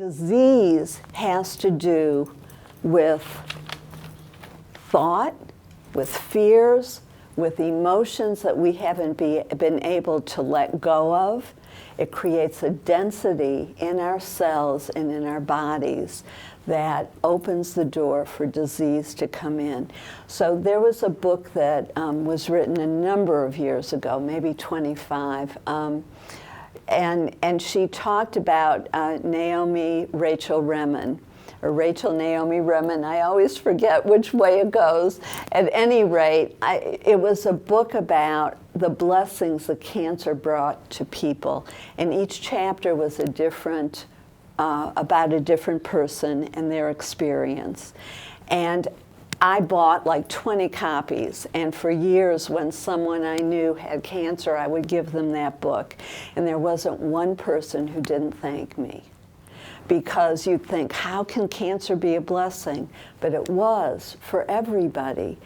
Disease has to do with thought, with fears, with emotions that we haven't been able to let go of. It creates a density in our cells and in our bodies that opens the door for disease to come in. So there was a book that was written a number of years ago, maybe 25, and she talked about Naomi Rachel Remen, or Rachel Naomi Remen. I always forget which way it goes. At any rate, it was a book about the blessings that cancer brought to people. And each chapter was a different, about a different person and their experience. And I bought like 20 copies, and for years when someone I knew had cancer, I would give them that book. And there wasn't one person who didn't thank me. Because you'd think, how can cancer be a blessing? But it was for everybody.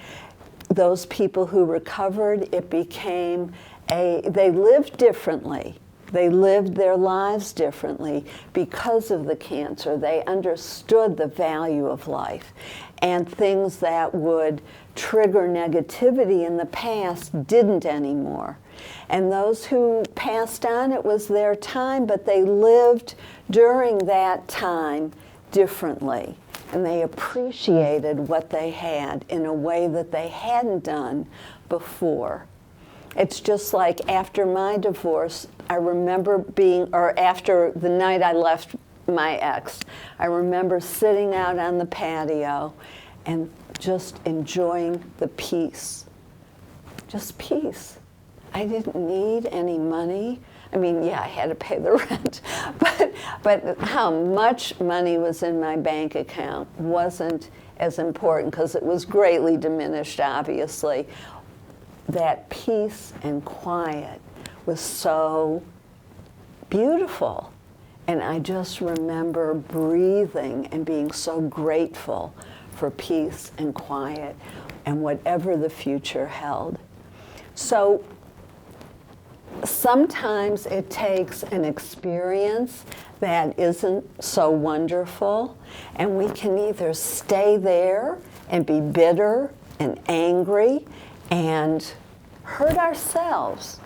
Those people who recovered, it became they lived differently. They lived their lives differently because of the cancer. They understood the value of life. And things that would trigger negativity in the past didn't anymore. And those who passed on, it was their time, but they lived during that time differently. And they appreciated what they had in a way that they hadn't done before. It's just like after my divorce, I remember after the night I left my ex, I remember sitting out on the patio and just enjoying the peace. Just peace. I didn't need any money. I mean, yeah, I had to pay the rent, but how much money was in my bank account wasn't as important because it was greatly diminished, obviously. That peace and quiet was so beautiful. And I just remember breathing and being so grateful for peace and quiet and whatever the future held. So sometimes it takes an experience that isn't so wonderful, and we can either stay there and be bitter and angry and hurt ourselves,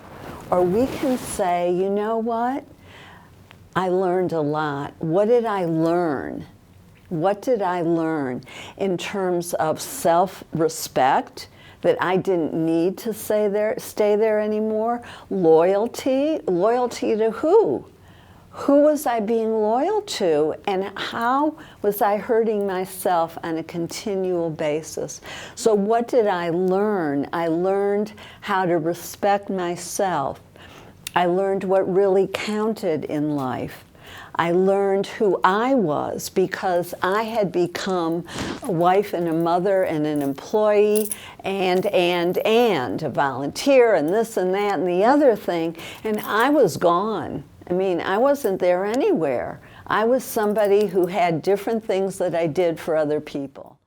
or we can say, you know what? I learned a lot. What did I learn? What did I learn in terms of self-respect, that I didn't need to stay there anymore? Loyalty to who? Who was I being loyal to, and how was I hurting myself on a continual basis? So what did I learn? I learned how to respect myself. I learned what really counted in life. I learned who I was because I had become a wife and a mother and an employee and a volunteer and this and that and the other thing, and I was gone. I mean, I wasn't there anywhere. I was somebody who had different things that I did for other people.